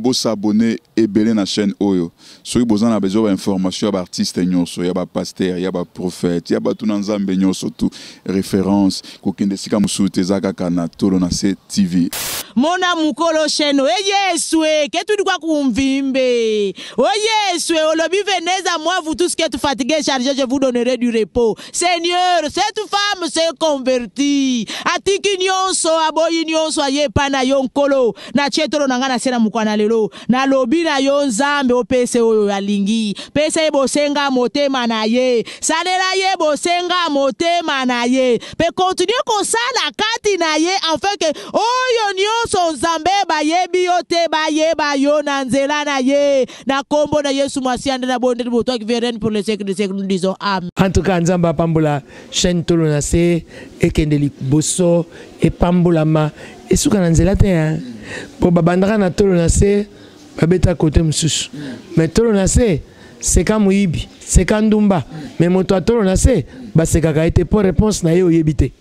beau s'abonner et belé na chaîne Oyo. Soki besoin na besoin d'informations à artiste nyonso, ya ba pasteur, ya ba prophète, ya ba tout nzambe nyonso tout référence ko kende sika musute zaka kana tolo na TV. Mona mukolo sheno Yeswe ketu kwa kumvimbe o Yeswe olobi venez à moi vous tous qui êtes fatigués chargés je vous donnerai du repos. Seigneur cette femme s'est convertie atiki nyonso aboyi nyonso aye pana yonkolo na chetolo nangana sena mukwana lelo na lobi na yo nzambe opese oyo alingi pese bosenga motema na ye salela ye bosenga motema na ye pe continue kosala kati na ye afin que oyo nyonso nzambe bayebi yote bayeba yo na nzela na ye na kombo na Yesu masiande na bonde boto qui viennent pour les siècles des siècles nous disons amen. En tout cas nzamba pambola chaîne tolo na se ekendeli boso e pambolama esuka na nzela te hein po babandaka na tolo na se babeta côté mususu mais tolo na se c'est comme muibi c'est comme ndumba mais moto tolo na se ba se kaka été pour réponse na ye oyebite.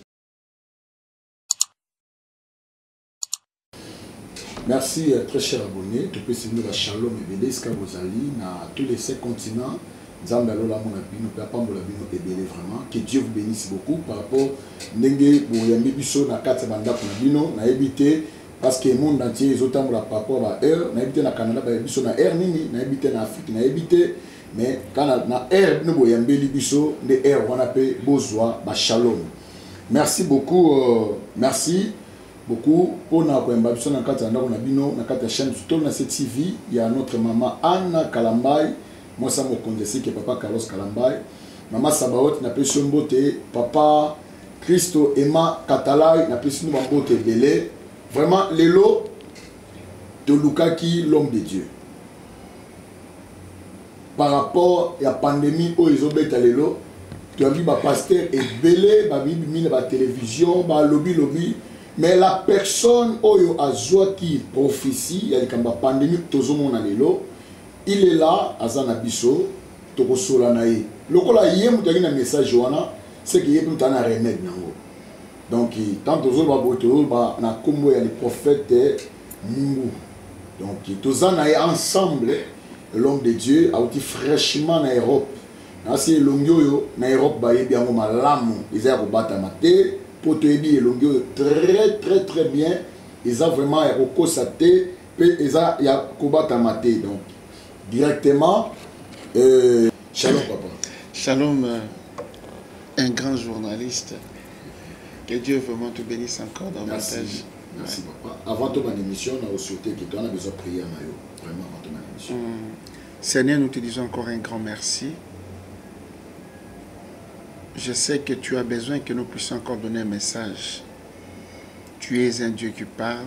Merci très chers abonnés. Tu peux signer la Shalom et Bédé, Skabozali, dans tous les 5 continents. Zambalo la monabino, Pambo la bino et Bédé vraiment. Que Dieu vous bénisse beaucoup par rapport à Nenge, Boyambi Bisso, na Katsabanda Kunabino, na évité, parce que le monde entier, ils ont par rapport à Air, na évité na Canada, Bisso na Air Nini, na évité na Afrique, na évité, mais quand na Air, nous Boyambi Bisso, de Air, on appelle Bozoa, Shalom. Merci beaucoup, merci. Beaucoup pour na kwemba biso na kati na ndako na bino na kati ya chaîne Tolo na TV. Il y a notre maman Anna Kalambay, moi ça me condescend que papa Carlos Kalambay, maman Sabaot na pression beauté, papa Christo Emma Katalay na pression beauté belé. Vraiment lelo de Lukaki l'homme de Dieu. Par rapport à la pandémie où ils ont bêta lelo, tu as vu ba pasteur et belé ba bibi na télévision, ba lobby. Mais la personne oyo azwa qui prophétie, il y a une pandémie tozomona lelo, il est là azana biso tokosola na ye. Lokola yé mutaki na message wana, c'est que yé mutana remède nango. Donc tant tozo ba boto ba na kombo ya le prophète Mungu. Donc tozana ye ensemble l'homme de Dieu a été fraîchement en Europe. Na c'est longyo na Europe ba yebi yango malamu, ils ont battu maté. Pour te dire, très bien. Ils ont vraiment recosaté, puis ils ont combattu maté. Donc, directement, shalom papa. Shalom, un grand journaliste. Que Dieu vraiment te bénisse encore dans ma tâche. Merci papa. Avant ton émission, on a souhaité que tu en as besoin de prier à Mayo. Vraiment avant ton émission. Seigneur, nous te disons encore un grand merci. Je sais que tu as besoin que nous puissions encore donner un message. Tu es un Dieu qui parle,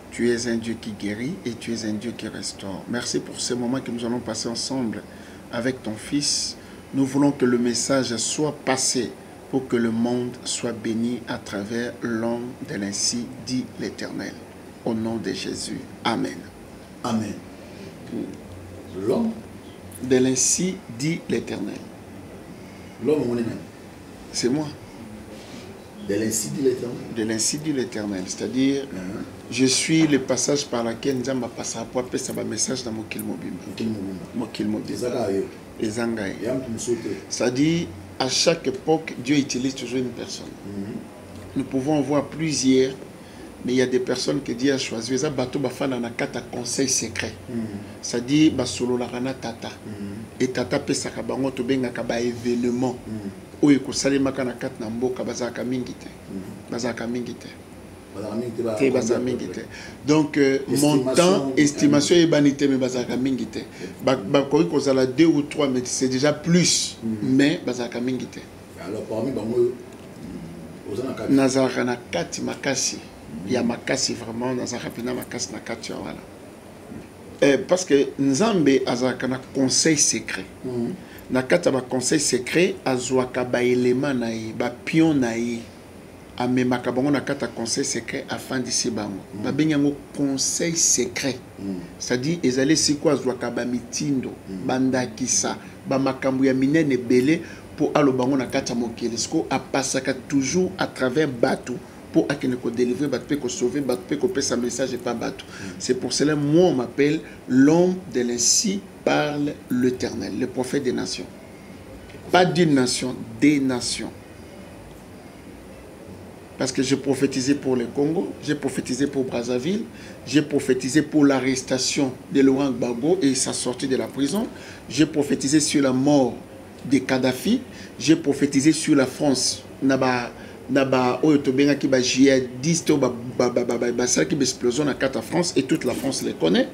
tu es un Dieu qui guérit et tu es un Dieu qui restaure. Merci pour ce moment que nous allons passer ensemble avec ton Fils. Nous voulons que le message soit passé pour que le monde soit béni à travers l'homme de l'ainsi dit l'Éternel. Au nom de Jésus. Amen. Amen. L'homme de l'ainsi dit l'Éternel. L'homme, on est même. C'est moi. De l'ainsi dit l'Éternel. De l'ainsi dit l'Éternel. C'est-à-dire, je suis le passage par lequel nous avons passé pour appeler ça un message dans Mokil Mobimba. C'est-à-dire, à chaque époque, Dieu utilise toujours une personne. Nous pouvons en voir plusieurs, mais il y a des personnes que Dieu a choisies. Ça, bateau bafana na kata conseil secret. C'est-à-dire, basolo la rana tata. Et tata pe sakabango to benga kaba événement. Oye ko salima kana kat na mboka bazaka mingi te. Bazaka mingi te. Bazaka mingi te. Donc montant estimation et banité mais bazaka mingi te. Ba ko ko zala 2 ou 3 mais c'est déjà plus. Mais bazaka mingi te. Alors parmi bango Nazaraka na kati makasi. Il y a makasi vraiment Nazaraka pina makasi na kati voilà. Parce que Nzambe azaka na conseil secret. Na kata ba conseil secret azwaka ba élément na ye, ba pion na ye. Amemaka bango na kata conseil secret afin d'ici bango. Ba benyango conseil secret. C'est-à-dire ezali siko azwaka ba mitindo, bandakisa, ba makambu ya minene belé pour alo bango na kata mokili. Siko apasaka toujours à travers bateau pour délivrer, pour sauver, pour passer un message et pas battre. C'est pour cela moi on m'appelle l'homme de l'ainsi parle l'Éternel, le prophète des nations. Pas d'une nation, des nations. Parce que j'ai prophétisé pour le Congo, j'ai prophétisé pour Brazzaville, j'ai prophétisé pour l'arrestation de Laurent Gbagbo et sa sortie de la prison, j'ai prophétisé sur la mort de Kadhafi, j'ai prophétisé sur la France. Oyotobenga qui ba djihadiste ça qui explosion à carte France et toute la France les connaît.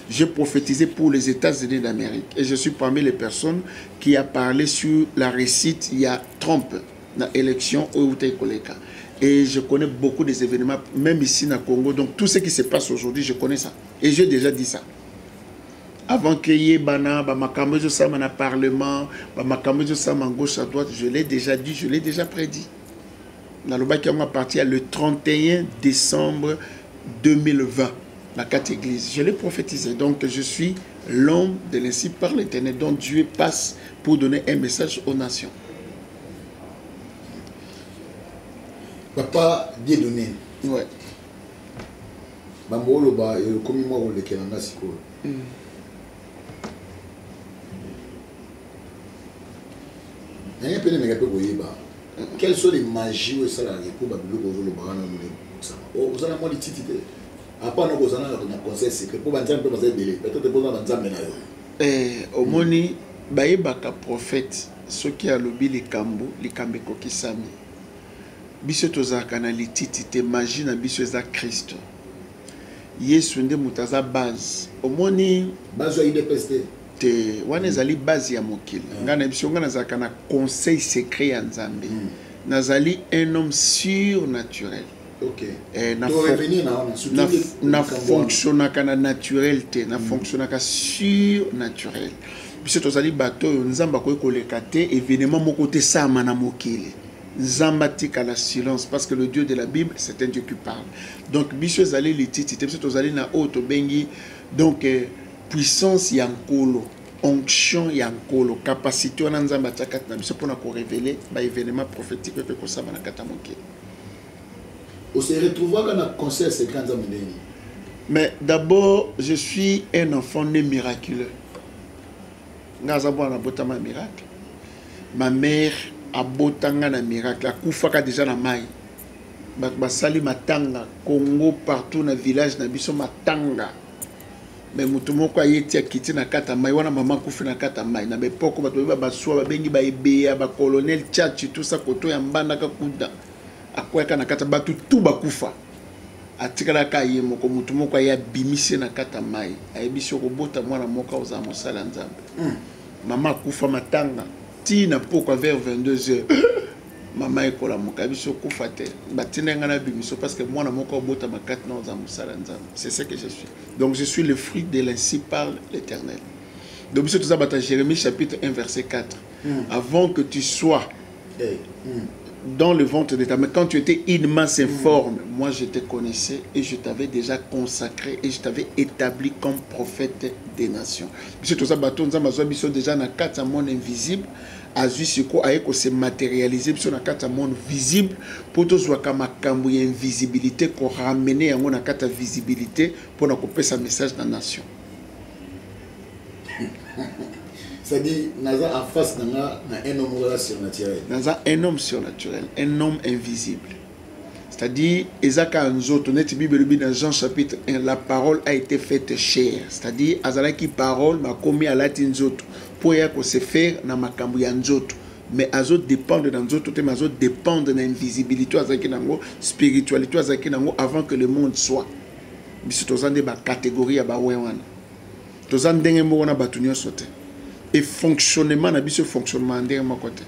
J'ai prophétisé pour les États-Unis d'Amérique et je suis parmi les personnes qui a parlé sur la réussite il y a Trump dans l'élection au Koleka. Et je connais beaucoup des événements, même ici dans le Congo. Donc tout ce qui se passe aujourd'hui, je connais ça. Et j'ai déjà dit ça. Avant qu'il y ait Bana, Makambejo Sam dans le Parlement, Makambejo Sam en gauche à droite, je l'ai déjà dit, je l'ai déjà prédit. Dans le bac qui est parti le 31 décembre 2020, la 4 églises. Je l'ai prophétisé. Donc je suis l'homme de l'ainsi par l'Éternel, dont Dieu passe pour donner un message aux nations. Papa Dieudonné. Ouais. Bambolo ba comme moi on le kelanga siko. Nanya pene mega pe boyeba. Quelles sont les magies où ça la pour babilo ko le barana no ça. Oh, vous allez moi lititité. Apa no ko zana na conseil secret pour banzam pe bazay délai. Peut-être pour banzam na yo. Omoni bayebaka prophète ceux qui a lobby les kambo, les kambeko kisami. Biso tozaka na lititité magie na biso za Christ. Yesu nde mutaza base. Omoni base ya IDPST. Te wana ezali base ya mokili. Ngana biso ngana zaka na conseil secret ya Nzambe. Nazali un homme surnaturel. OK. Na fonctionnaka na naturel te, na fonctionnaka surnaturel. Biso tozali bato Nzamba ko koleka te événement moko te sama na mokili. Zambatique à la silence parce que le Dieu de la Bible c'est un Dieu qui parle. Donc biso zali lititité biso tozali na auto bengi donc puissance yankolo, onction yankolo, capacité on nzamba tsakat na biso pona ko révéler ba événement prophétique pe ko saba na kata moké. On se retrouvera dans le conseil secret nzamba ndeni. Mais d'abord je suis un enfant né miraculeux. Ngaza bwana botama miracle. Ma mère abotanga na miracle akufaka déjà na mai basali matanga Congo partout na village na biso matanga mais mutu moko ayeti akiti na kata mai wana mama kufi na kata mai na bepoko bato ba baswa babengi ba ebeya ba colonel Tchachi tout ça koto ya mbanda ka kuda akweka na kata batu tout bakufa atikala ka ye moko mutu moko ya bimise na kata mai ayebiso ko bota mwana moko oza mosala Nzambe mama kufa matanga tina pourquoi vers 22h maman ekola mokabiso kufate batina ngana bimiso parce que moi na moko bota makati na za musala Nzambe. C'est ce que je suis. Donc je suis le fruit de l'ainsi parle l'Éternel. Donc biso tout bata Jérémie chapitre 1 verset 4. Avant que tu sois dans le ventre de ta mère, quand tu étais immense informe, moi je te connaissais et je t'avais déjà consacré et je t'avais établi comme prophète des nations. Biso tout ça bato Nzamba zo biso déjà na kata monde invisible. Azui siko ayeko se matérialiser biso na kata monde visible pour to zwa kama kambu ya invisibilité ko ramener yango na kata visibilité pour na kopesa message na nation. C'est-à-dire naza en face na un homme surnaturel. Naza un homme surnaturel, un homme invisible. C'est-à-dire ezaka nzoto net Bible dans Jean chapitre 1 la parole a été faite chair. C'est-à-dire azala qui parole ma komi à latin nzoto. Pour se faire na makambu ya nzoto mais azo dépendre dans nzoto te mazo dépendre na invisibilité azaki nango spiritualité azaki nango avant que le monde soit biso tozande ba catégorie ya ba wana tozande ndenge moko na batu nyonso te et fonctionnement na biso fonctionnement ndenge moko te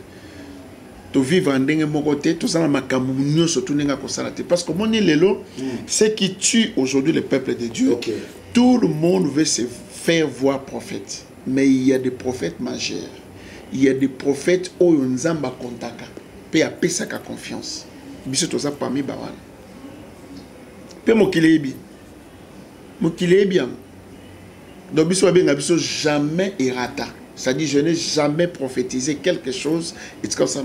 to vivre ndenge moko te tozana makambu nyonso to ndenge ko sala te parce que mon lelo ce qui tue aujourd'hui le peuple de Dieu. Tout le monde veut se faire voir prophète. Mais il y a des prophètes majeurs. Il y a des prophètes où Nzamba kontaka. Pe apesaka confiance. Biso toza parmi bawana. Pe mokilebi. Mokilebi. Donc biso abenga biso jamais errata. C'est-à-dire, je n'ai jamais prophétisé quelque chose. Et c'est comme ça,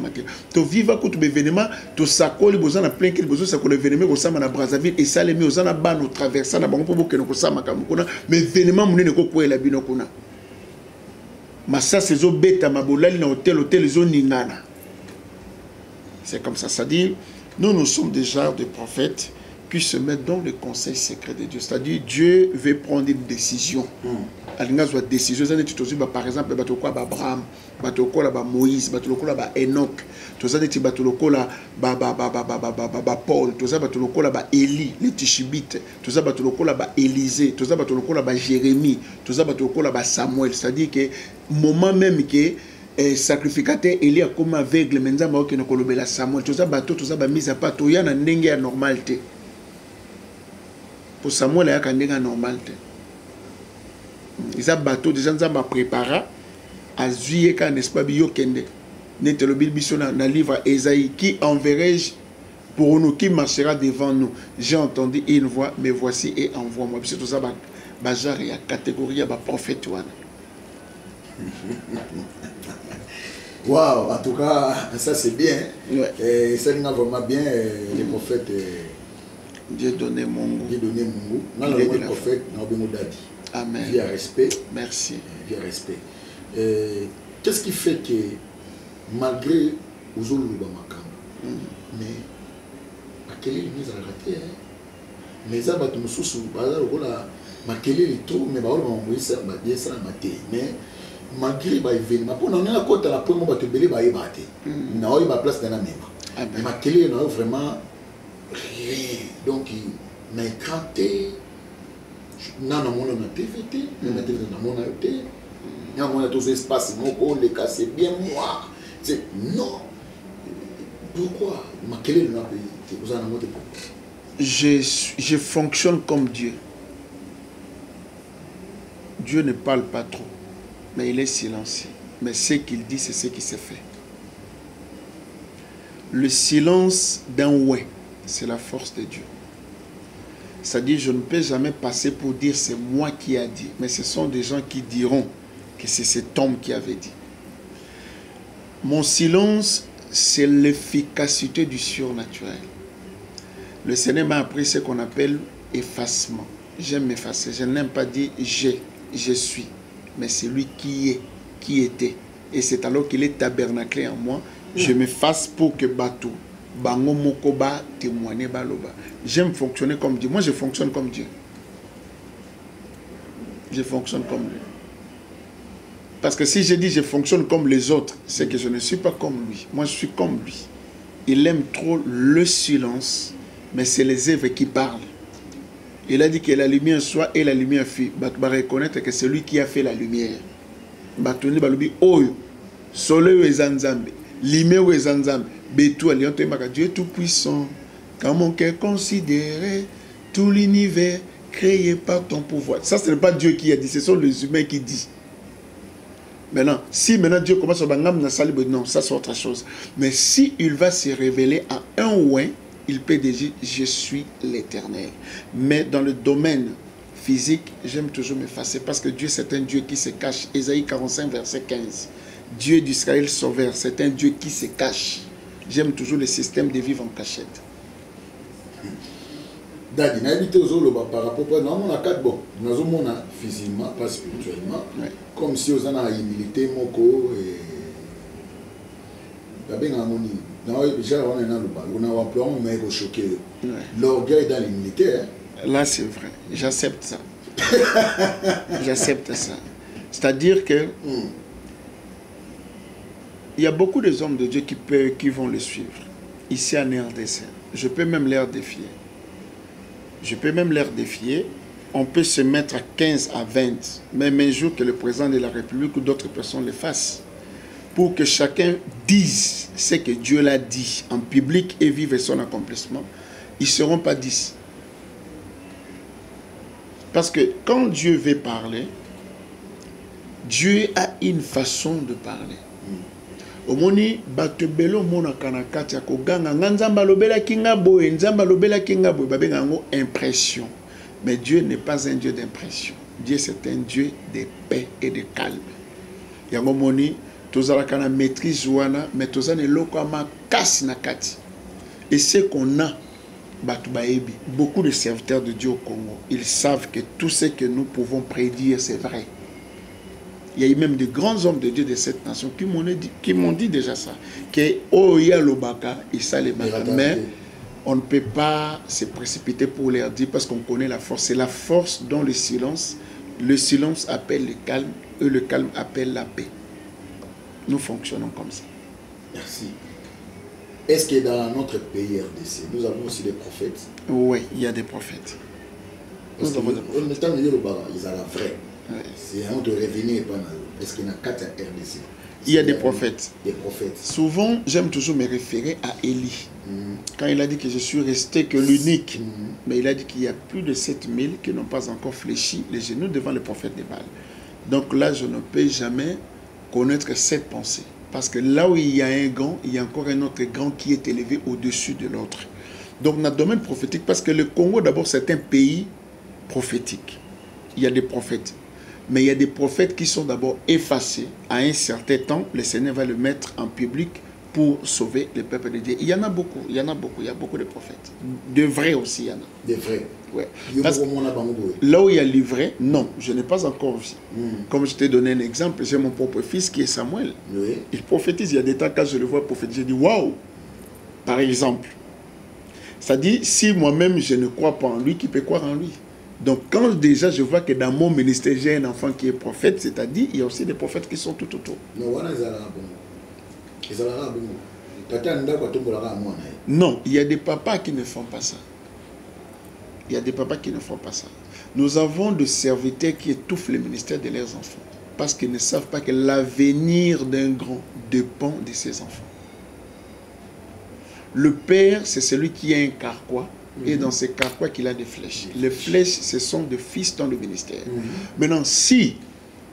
tu vivre à côté de l'événement, tu sacoles les besoins, plein de besoins, ça l'événement, tu sais, à Brazzaville, et ça, les mieux, on a ban, nous traversons, on a beaucoup de choses, mais l'événement, on n'est pas la binokuna. Mais ça, c'est zo bêta, ma bolali, dans hôtel, zo ningana. C'est comme ça. C'est-à-dire, nous sommes déjà des prophètes qui se mettent dans le conseil secret de Dieu. C'est-à-dire, Dieu veut prendre une décision. Une décision. Par exemple, Abraham, Moïse, Enoch, Paul, Élie, les Tishibites, Élisée, Jérémie, Samuel. C'est-à-dire que moment même que sacrificateur Élie a comme aveugle, maintenant il y a Samuel, tout ça va mis à part, il y a une normalité. Pour Samuel, il y a une normalité. Ils ont bateau déjà nous préparé à juillet quand n'est-ce pas bio kende n'était le bible dans le livre Ésaïe qui enverrai-je pour nous qui marchera devant nous. J'ai entendu une voix, mais voici et envoie-moi. Puis tout ça bajar et catégorie ba prophète wana. Waouh, en tout cas ça c'est bien. Ouais. Et ça nous a vraiment bien les prophètes. Dieu donné Mungu. Dieu donné Mungu. Non le prophète n'a pas dadi. Amen. Via respect. Merci. Via respect. Qu'est-ce qui fait que malgré Ouzolu Bamakam, mais à quelle est mise à rater, mais ça va nous sous ma quelle est trop, mais bah on va ça m'a dit ça m'a dit, mais malgré bah événement, pour nous on a côté la première te belé bah ébaté, n'a eu ma place dans la même. Mais ma quelle est vraiment rien, donc il m'a écranté. Non, non, on a TVT, on a TVT, on a TVT, on a tous ces espaces, on les casse bien moi. C'est non. Pourquoi? Je fonctionne comme Dieu. Dieu ne parle pas trop, mais il est silencieux. Mais ce qu'il dit, c'est ce qui se fait. Le silence d'un ouais, c'est la force de Dieu. C'est-à-dire, je ne peux jamais passer pour dire c'est moi qui ai dit, mais ce sont des gens qui diront que c'est cet homme qui avait dit. Mon silence, c'est l'efficacité du surnaturel. Le Seigneur m'a appris ce qu'on appelle effacement. J'aime m'effacer. Je n'aime pas dire je suis, mais c'est lui qui est, qui était. Et c'est alors qu'il est tabernaclé en moi, je m'efface pour que bateau. Bango mokoba témoigner baloba. J'aime fonctionner comme Dieu. Moi, je fonctionne comme Dieu. Je fonctionne comme lui. Parce que si je dis je fonctionne comme les autres, c'est que je ne suis pas comme lui. Moi, je suis comme lui. Il aime trop le silence, mais c'est les œuvres qui parlent. Il a dit que la lumière soit et la lumière fut. Il va reconnaître que c'est lui qui a fait la lumière. Il va dire, oh, soleil et zanzambe, lumière et zanzambe. Dieu est tout puissant. Quand mon cœur considérait tout l'univers créé par ton pouvoir. Ça, ce n'est pas Dieu qui a dit, ce sont les humains qui disent. Maintenant, si maintenant Dieu commence à dire non, ça c'est autre chose. Mais si il va se révéler à un ouin, il peut dire je suis l'Éternel. Mais dans le domaine physique, j'aime toujours m'effacer parce que Dieu c'est un Dieu qui se cache. Ésaïe 45, verset 15. Dieu d'Israël sauveur, c'est un Dieu qui se cache. J'aime toujours le système de vivre en cachette. Dadi, na évité aux par rapport à non, on a quatre bon. Nous avons physiquement, pas spirituellement, comme si aux a humilité, moko et la bien harmonie. Déjà on est dans le bal, on a un plan, mais il choqué. L'orgueil dans l'humilité. Là c'est vrai, j'accepte ça. J'accepte ça. C'est-à-dire que il y a beaucoup de hommes de Dieu qui vont le suivre. Ici à RDC. Je peux même leur défier. Je peux même leur défier. On peut se mettre à 15 à 20, même un jour que le président de la République ou d'autres personnes le fassent. Pour que chacun dise ce que Dieu l'a dit en public et vive son accomplissement, ils ne seront pas 10. Parce que quand Dieu veut parler, Dieu a une façon de parler. Omoni batebelo mona kanakati ya koganga nzamba lobela kinga boye nzamba lobela kinga boye babenga ngo impression. Mais Dieu n'est pas un Dieu d'impression. Dieu c'est un Dieu de paix et de calme. yango moni tozalaka na maîtrise wana mais tozana eloko makasi na kati et ce qu'on a batu baebi beaucoup de serviteurs de Dieu au Congo ils savent que tout ce que nous pouvons prédire c'est vrai. Il y a eu même de grands hommes de Dieu de cette nation qui m'ont dit déjà ça que Oya Lobaka et ça les mais on ne peut pas se précipiter pour leur dire parce qu'on connaît la force. C'est la force dans le silence appelle le calme et le calme appelle la paix. Nous fonctionnons comme ça. Merci. Est-ce que dans notre pays RDC, nous avons aussi des prophètes? Oui, il y a des prophètes. Nous avons des prophètes. Ils ont la vraie. C'est un de revenir. Est-ce qu'il y a 4 RDC? Il y a des prophètes. Des prophètes. Souvent, j'aime toujours me référer à Élie. Quand il a dit que je suis resté que l'unique, mais il a dit qu'il y a plus de 7000 qui n'ont pas encore fléchi les genoux devant le prophète de Baal. Donc là, je ne peux jamais connaître cette pensée. Parce que là où il y a un grand, il y a encore un autre grand qui est élevé au-dessus de l'autre. Donc, dans le domaine prophétique, parce que le Congo, d'abord, c'est un pays prophétique. Il y a des prophètes. Mais il y a des prophètes qui sont d'abord effacés. À un certain temps, le Seigneur va le mettre en public pour sauver le peuple de Dieu. Il y en a beaucoup, il y en a beaucoup, il y a beaucoup de prophètes. De vrais aussi, il y en a. Des vrais. Ouais. Parce là où il y a le vrai, non, je n'ai pas encore vu. Comme je t'ai donné un exemple, j'ai mon propre fils qui est Samuel. Oui. Il prophétise. Il y a des temps quand je le vois prophétiser, je dis waouh. Par exemple, ça dit si moi-même je ne crois pas en lui, qui peut croire en lui? Donc quand déjà je vois que dans mon ministère j'ai un enfant qui est prophète, c'est-à-dire il y a aussi des prophètes qui sont tout autour. Non, il y a des papas qui ne font pas ça. Il y a des papas qui ne font pas ça. Nous avons des serviteurs qui étouffent le ministère de leurs enfants parce qu'ils ne savent pas que l'avenir d'un grand dépend de ses enfants. Le père, c'est celui qui a un carquois et dans ces carquois qu'il a des flèches. Les flèches, ce sont des fils dans le ministère. Maintenant, si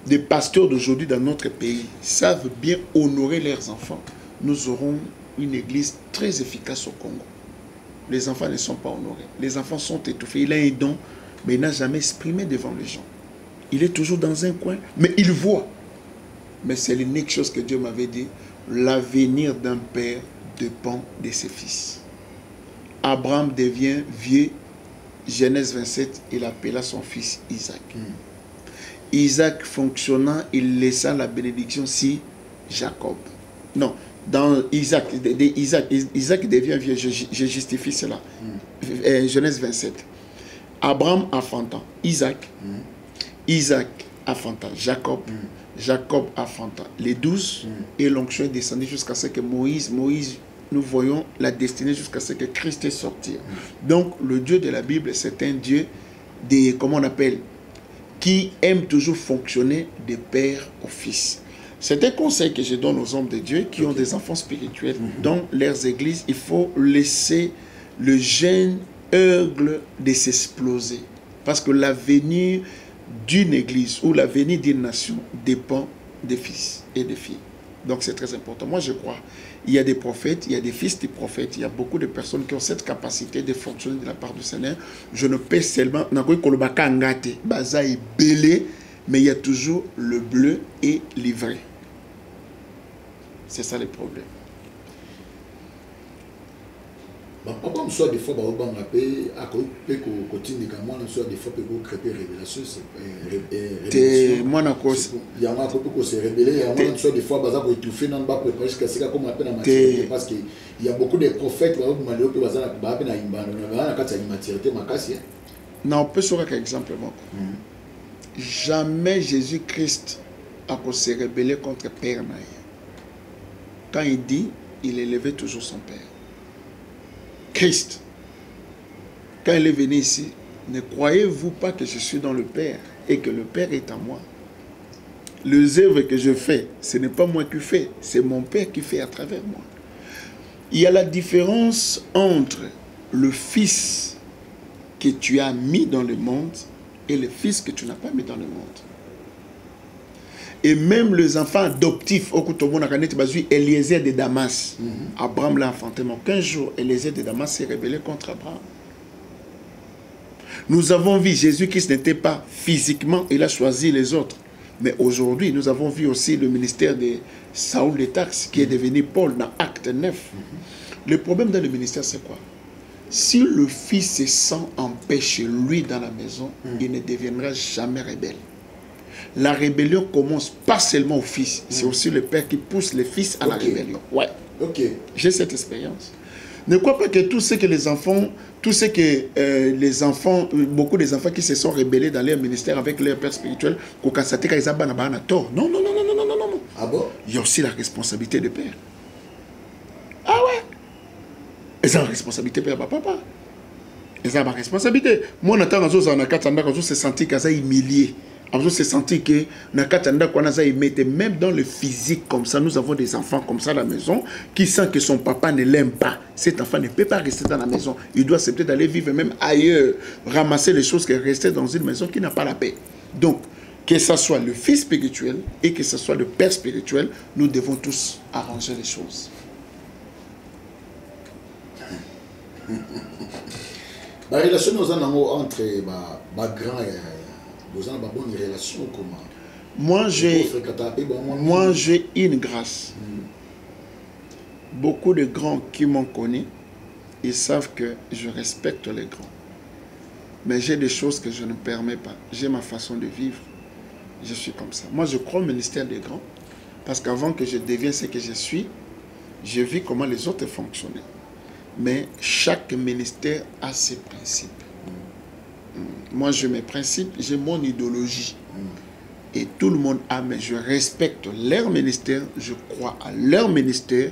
des pasteurs d'aujourd'hui dans notre pays savent bien honorer leurs enfants, nous aurons une église très efficace au Congo. Les enfants ne sont pas honorés. Les enfants sont étouffés. Il a un don, mais il n'a jamais exprimé devant les gens. Il est toujours dans un coin, mais il voit. Mais c'est l'unique chose que Dieu m'avait dit. L'avenir d'un père dépend de ses fils. Abraham devient vieux. Genèse 27, il appela son fils Isaac. Isaac fonctionnant, il laissa la bénédiction sur Jacob. Non. Dans Isaac devient vieux, je justifie cela. Genèse 27. Abraham enfanta Isaac. Isaac enfanta Jacob. Jacob enfanta les 12. Et l'onction est descendue jusqu'à ce que Moïse, nous voyons la destinée jusqu'à ce que Christ est sorti. Donc, le Dieu de la Bible, c'est un Dieu comment on appelle, qui aime toujours fonctionner de père au fils. C'est un conseil que je donne aux hommes de Dieu qui ont des enfants spirituels. Dans leurs églises, il faut laisser le jeune aigle de s'exploser. Parce que l'avenir d'une église ou l'avenir d'une nation dépend des fils et des filles. Donc c'est très important. Moi je crois, il y a des prophètes, il y a des fils de prophètes, il y a beaucoup de personnes qui ont cette capacité de fonctionner de la part du Seigneur. Je ne peux seulement, mais il y a toujours le bleu et l'ivraie. C'est ça le problème. Papa, on soit des fois, on a payé à côté continue quand on soit des fois pour créer révélation. Moi, il y a un peu pour se révéler. Il y a soit des fois, pour étouffer dans le bas pour jusqu'à ce qu'on appelle la matière. Parce qu'il y a beaucoup de prophètes qui ont non, on peut sauver un exemple. Jamais Jésus-Christ a se rebellé contre Père Naï. Quand il dit, il élevait toujours son Père. Christ, quand il est venu ici, ne croyez-vous pas que je suis dans le Père et que le Père est en moi? Les œuvres que je fais, ce n'est pas moi qui fais, c'est mon Père qui fait à travers moi. Il y a la différence entre le Fils que tu as mis dans le monde et le Fils que tu n'as pas mis dans le monde. Et même les enfants adoptifs, Eliezer de Damas, Abraham l'a enfanté, mais 15 jours, Eliezer de Damas s'est rebellé contre Abraham. Nous avons vu Jésus-Christ n'était pas physiquement, il a choisi les autres. Mais aujourd'hui, nous avons vu aussi le ministère de Saoul des taxes qui est devenu Paul dans Acte 9. Le problème dans le ministère, c'est quoi? Si le fils se sent en paix chez lui dans la maison, il ne deviendra jamais rebelle. La rébellion commence pas seulement au fils, c'est aussi le père qui pousse le fils à la rébellion. Ouais. Ok. J'ai cette expérience. Ne crois pas que tout ce que les enfants, beaucoup des enfants qui se sont rebellés dans leur ministère avec leur père spirituel, non, non, non, non, non, non, non, non. Ah bon? Il y a aussi la responsabilité de père. Ah ouais? Et c'est la responsabilité de père, papa. Et c'est ma responsabilité. Moi, on se sentit qu'il est humilié. On se sentit que même dans le physique comme ça, nous avons des enfants comme ça à la maison qui sentent que son papa ne l'aime pas. Cet enfant ne peut pas rester dans la maison. Il doit accepter d'aller vivre même ailleurs, ramasser les choses que rester dans une maison qui n'a pas la paix. Donc, que ce soit le fils spirituel et que ce soit le père spirituel, nous devons tous arranger les choses. La relation entre les grands et vous avez une bonne relation comment? Moi j'ai une grâce. Beaucoup de grands qui m'ont connu, ils savent que je respecte les grands. Mais j'ai des choses que je ne permets pas. J'ai ma façon de vivre. Je suis comme ça. Moi je crois au ministère des grands. Parce qu'avant que je devienne ce que je suis, j'ai vu comment les autres fonctionnaient. Mais chaque ministère a ses principes. Moi, j'ai mes principes, j'ai mon idéologie. Et tout le monde a, mais je respecte leur ministère, je crois à leur ministère.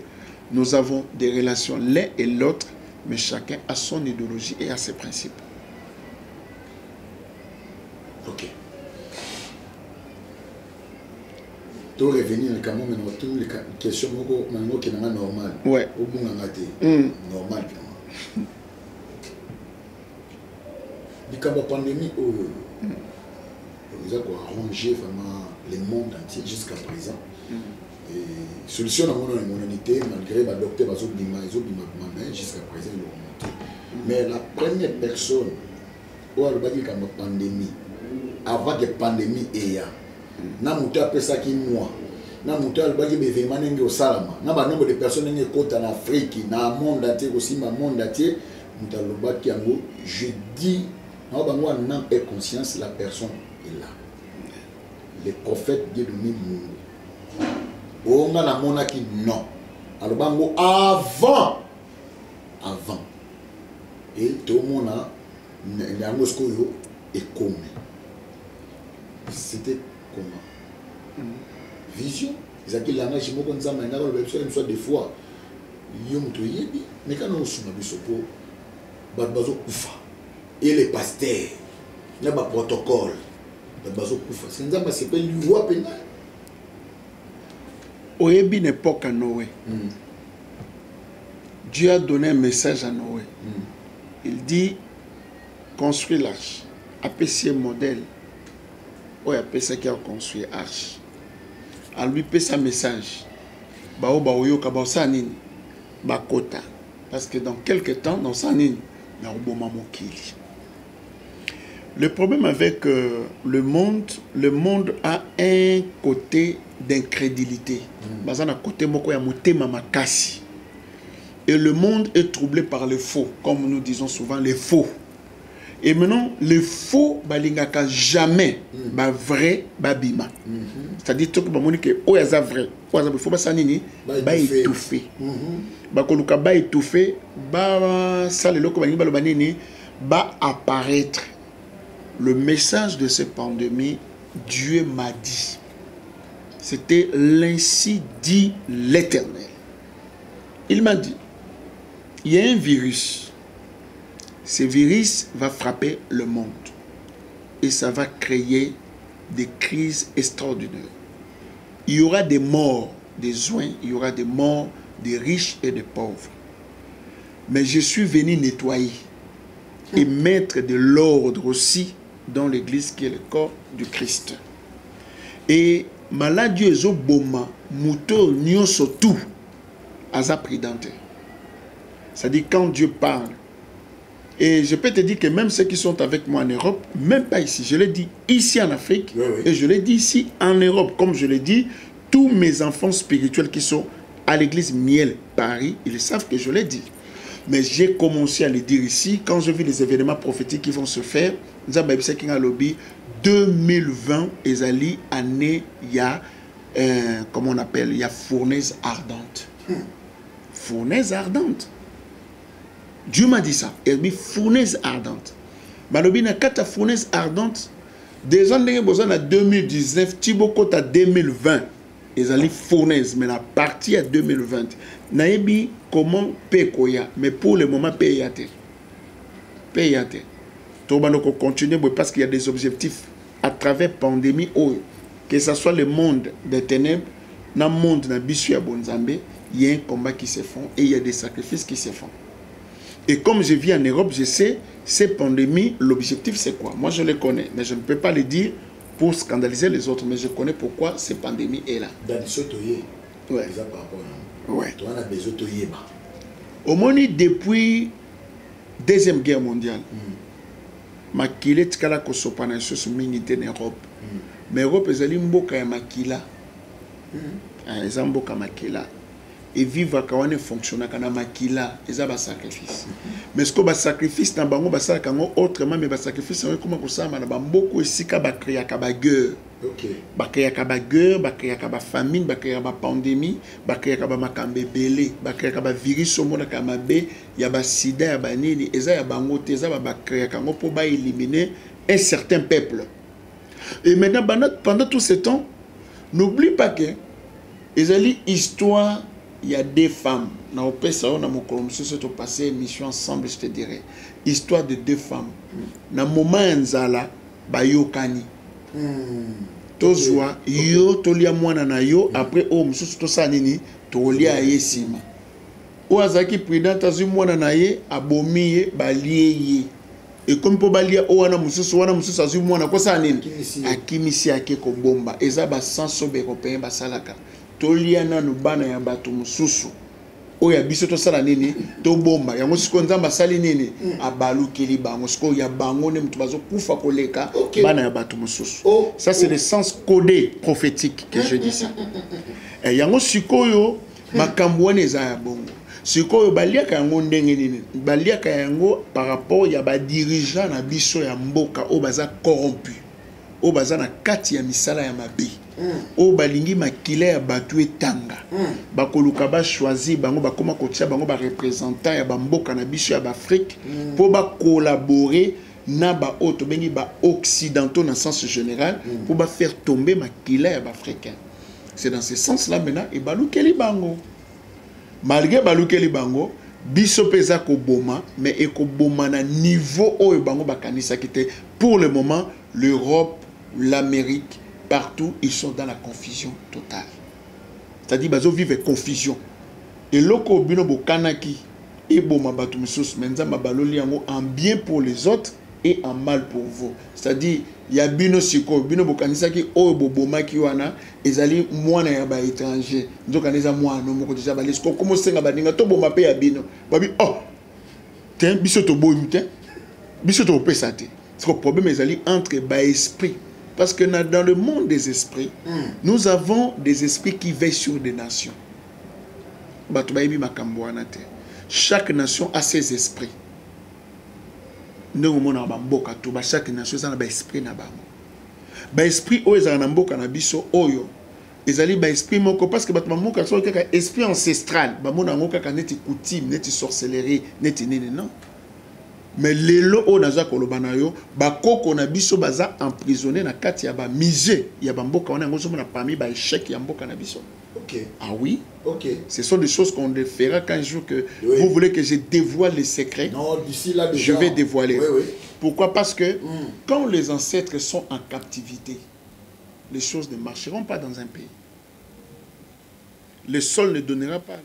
Nous avons des relations l'un et l'autre, mais chacun a son idéologie et a ses principes. Ok. Tu revenir quand même dans toutes les questions qui sont normales. Ouais. Au bout normal. La pandémie, nous avons arrangé vraiment le monde entier jusqu'à présent. Et solution à mon humanité, malgré le docteur jusqu'à présent, il a remonté. Mais la première personne où elle a dit que la pandémie, avant que la pandémie ait, na mutu apesa ki moi na mutu albaki bevema nenge osalama na ba nombre de personnes nenge kota na Afrique na monde entier aussi ma monde entier mutu albaki yango je dis na ba moi n'en est conscience la personne est là le prophète Dieu donné Mungu on a na mona ki non albango avant et tout le monde a n'yango skoyo et comme c'était comment vision ezaki langage moko nzamba ndako le besoin une fois des fois yom to yebi mais quand on suma biso po bazo kufa et les pasteurs na ba protocole bazo kufa c'est nzamba c'est pas lui voix pena oyebi n'époque à Noé. Dieu a donné un message à Noé. Il dit construis l'arche, appréciez modèle. Oui, après ça qui a construit arche. À lui paie sa message. Parce que dans quelques temps, dans sa ligne, le problème avec le monde a un côté d'incrédulité. Et le monde est troublé par le faux, comme nous disons souvent, les faux. Et maintenant, le faux, balingaka jamais, ba vrai, ba bima. C'est-à-dire tout que bamoni que o yaza vrai, o yaza faux ba sanini, ba étouffé. Ba koluka ba étouffé, ba salelo ko balingi ba lobanini, ba apparaître. Le message de cette pandémie, Dieu m'a dit. C'était l'ainsi dit l'Éternel. Il m'a dit, il y a un virus. Ce virus va frapper le monde et ça va créer des crises extraordinaires. Il y aura des morts des soins, il y aura des morts des riches et des pauvres. Mais je suis venu nettoyer et mettre de l'ordre aussi dans l'église qui est le corps du Christ. Et maladie ezoboma muto nyonso tout aza pridente. C'est-à-dire quand Dieu parle, Et je peux te dire que même ceux qui sont avec moi en Europe, même pas ici, je l'ai dit ici en Afrique, et je l'ai dit ici en Europe, comme je l'ai dit, tous mes enfants spirituels qui sont à l'église Miel Paris, ils savent que je l'ai dit. Mais j'ai commencé à le dire ici, quand je vis les événements prophétiques qui vont se faire, 2020, Ezali, année, il y a, comment on appelle, il y a fournaise ardente. Fournaise ardente. Dieu m'a dit ça. Il dit fournaise ardente. Malobi na kata fournaise ardente. Des années en 2019, Tiboko à 2020. Ils allaient fournaise, mais la partie à 2020. Naïbi comment paye koya, mais pour le moment paye yate. Paye yate. Tout le monde continue parce qu'il y a des objectifs à travers la pandémie, que ce soit le monde des ténèbres, dans le monde de Bissu à Bonzambé, il y a un combat qui se fait et il y a des sacrifices qui se font. Et comme je vis en Europe, je sais, ces pandémies, l'objectif c'est quoi? Moi je le connais, mais je ne peux pas le dire pour scandaliser les autres, mais je connais pourquoi ces pandémies est là. Dans les sotoyés, ouais. Ouais. On a des sotoyés. Au moins, depuis la Deuxième Guerre mondiale, Makile Tkala Kosopana Sos Minité en Europe. Mais l'Europe est allée mboka Makila. Ils ont mboka Makila. Et vivre quand on fonctionne quand on Makila, ils ont un sacrifice. Mais ce que le sacrifice dans bango basa kango autrement mais le sacrifice c'est comment ça na bamboko esika ba créer ka ba guerre. OK. Ba créer ka ba guerre, ba créer ka ba famine, ba créer ka ba pandémie, ba créer ka ba makambe belé, ba créer ka ba virus au monde ka mabe, ya ba sida ya ba nini, eza ya bango te eza ba créer kango pour ba éliminer un certain peuple. Et maintenant pendant tout ce temps, n'oublie pas que ezali histoire. Il y a des femmes. Dans le passé, on a passé mission ensemble, je te dirais. Histoire de deux femmes. Dans le moment où bayokani. Tozwa yo tolia mwana na yo après o mususu to sanini tolia yesima. O azaki prudent azu mwana na ye abomiye balie. Et comme pour balia o wana mususu azu mwana ko sanini akimisi ake ko bomba. Eza ba sanso be ko pe ba salaka. Tolia na nubana ya batu mususu oya biso to sala nini to bomba yango siko nzamba sali nini abalukeli bango siko ya bango ne mutu bazo kufa koleka bana ya batu mususu. Ça c'est le sens codé prophétique que je dis ça. Et yango sikoyo makambo wana eza ya bongo sikoyo baliaka yango ndenge nini baliaka yango par rapport ya ba dirigeant na biso ya mboka o baza corrompu o baza na kati ya misala ya mabe. O balingi makila ya batu etanga bakoluka ba choisir bango bakoma kotia bango ba représentant ya bamboka na biso ya Afrique pour ba collaborer na ba auto bengi ba occidentaux dans sens général pour ba faire tomber makila ya africain. C'est dans ce sens là maintenant et balukeli bango malgré balukeli bango biso pesa ko boma mais e ko boma na niveau o bango bakanisa kite pour le moment l'Europe, l'Amérique partout, ils sont dans la confusion totale. C'est-à-dire qu'ils vivent confusion. Et loko bino bo kanaki et bo mabatu musus menza mabaloli yango en bien pour les autres et en mal pour vous. C'est-à-dire il y a bino siko bino bo kanisa ki o bo bomaki wana ezali mwana ya ba étranger. Ndoka neza mwana moko déjà ba lesko comme senga baninga to bo mape ya bino. Babi oh ten biso to boyu ten biso to pesa te. C'est le problème ezali entre ba esprit. Parce que dans le monde des esprits, nous avons des esprits qui veillent sur des nations. Chaque nation a ses esprits. Chaque nation a un esprit. L'esprit parce que esprit ancestral, coutume, sorcellerie, non. Mais les lots au naza kolobanayo bakoko na biso baza emprisonné na kati ya ba misé ya bamboka wana ngozo na parmi ba échec ya mboka na biso. OK. Ah oui. OK. Ce sont des choses qu'on fera quand un jour que vous voulez que je dévoile les secrets. Non, d'ici là déjà. Je vais dévoiler. Oui, oui. Pourquoi? Parce que quand les ancêtres sont en captivité, les choses ne marcheront pas dans un pays. Le sol ne donnera pas